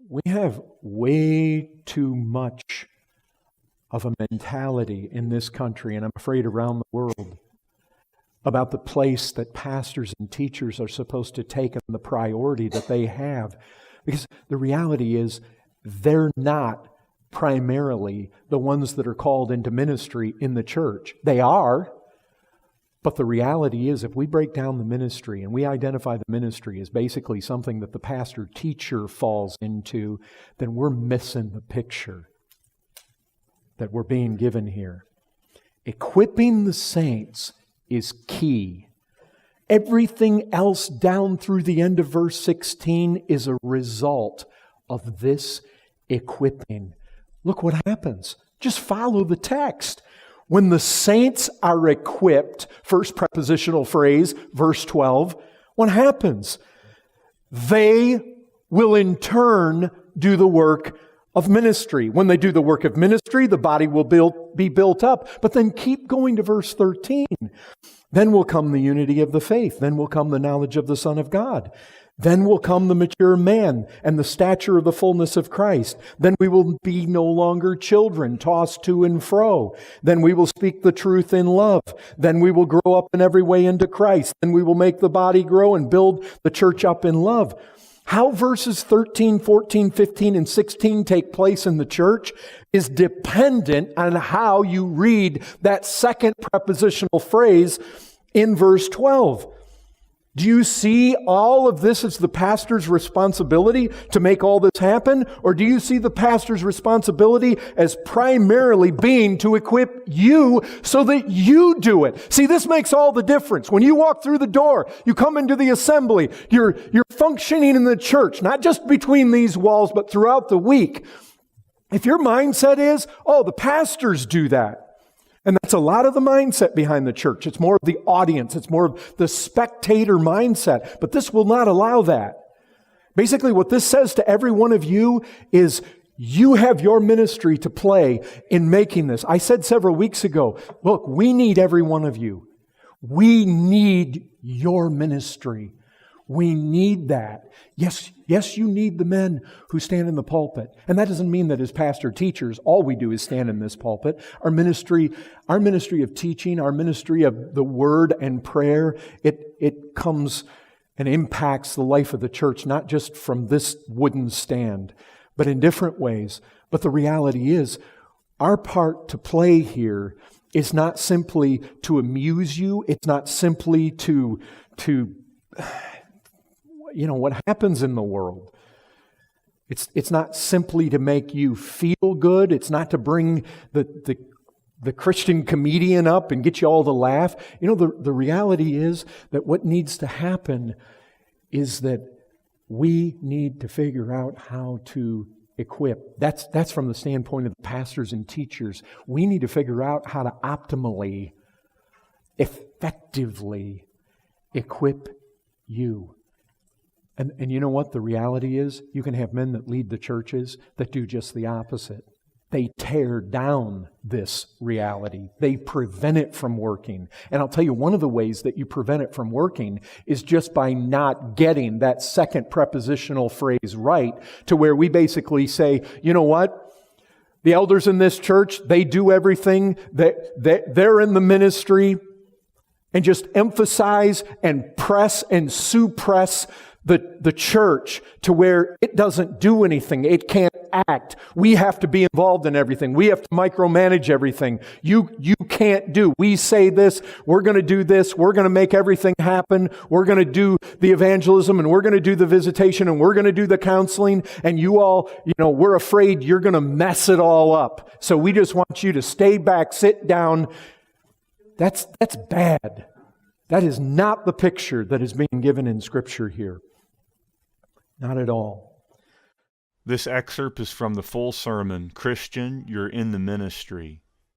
We have way too much of a mentality in this country, and I'm afraid around the world, about the place that pastors and teachers are supposed to take and the priority that they have. Because the reality is, they're not primarily the ones that are called into ministry in the church. They are, but the reality is, if we break down the ministry and we identify the ministry as basically something that the pastor-teacher falls into, then we're missing the picture that we're being given here. Equipping the saints is key. Everything else down through the end of verse 16 is a result of this equipping. Look what happens. Just follow the text. When the saints are equipped, first prepositional phrase, verse 12, what happens? They will in turn do the work of ministry. When they do the work of ministry, the body will be built up. But then keep going to verse 13. Then will come the unity of the faith. Then will come the knowledge of the Son of God. Then will come the mature man and the stature of the fullness of Christ. Then we will be no longer children, tossed to and fro. Then we will speak the truth in love. Then we will grow up in every way into Christ. Then we will make the body grow and build the church up in love. How verses 13, 14, 15, and 16 take place in the church is dependent on how you read that second prepositional phrase in verse 12. Do you see all of this as the pastor's responsibility to make all this happen? Or do you see the pastor's responsibility as primarily being to equip you so that you do it? See, this makes all the difference. When you walk through the door, you come into the assembly, you're functioning in the church, not just between these walls, but throughout the week. If your mindset is, oh, the pastors do that. And that's a lot of the mindset behind the church. It's more of the audience. It's more of the spectator mindset. But this will not allow that. Basically, what this says to every one of you is you have your ministry to play in making this. I said several weeks ago, look, we need every one of you. We need your ministry. We need that. Yes, you need the men who stand in the pulpit. And that doesn't mean that as pastor teachers, all we do is stand in this pulpit. Our ministry of teaching, our ministry of the word and prayer, it comes and impacts the life of the church, not just from this wooden stand, but in different ways. But the reality is, our part to play here is not simply to amuse you. It's not simply to what happens in the world. It's not simply to make you feel good. It's not to bring the Christian comedian up and get you all to laugh. The reality is that what needs to happen is that we need to figure out how to equip. That's from the standpoint of the pastors and teachers. We need to figure out how to optimally, effectively equip you. And you know what the reality is? You can have men that lead the churches that do just the opposite. They tear down this reality. They prevent it from working. And I'll tell you, one of the ways that you prevent it from working is just by not getting that second prepositional phrase right, to where we basically say, you know what? The elders in this church, they do everything. They're in the ministry, and just emphasize and press and suppress the church to where it doesn't do anything. It can't act. We have to be involved in everything. We have to micromanage everything. You can't do. We say this, we're going to do this, we're going to make everything happen, we're going to do the evangelism, and we're going to do the visitation, and we're going to do the counseling, and you all, we're afraid you're going to mess it all up. So we just want you to stay back, sit down. That's bad. That is not the picture that is being given in Scripture here. Not at all. This excerpt is from the full sermon, Christian, You're in the Ministry.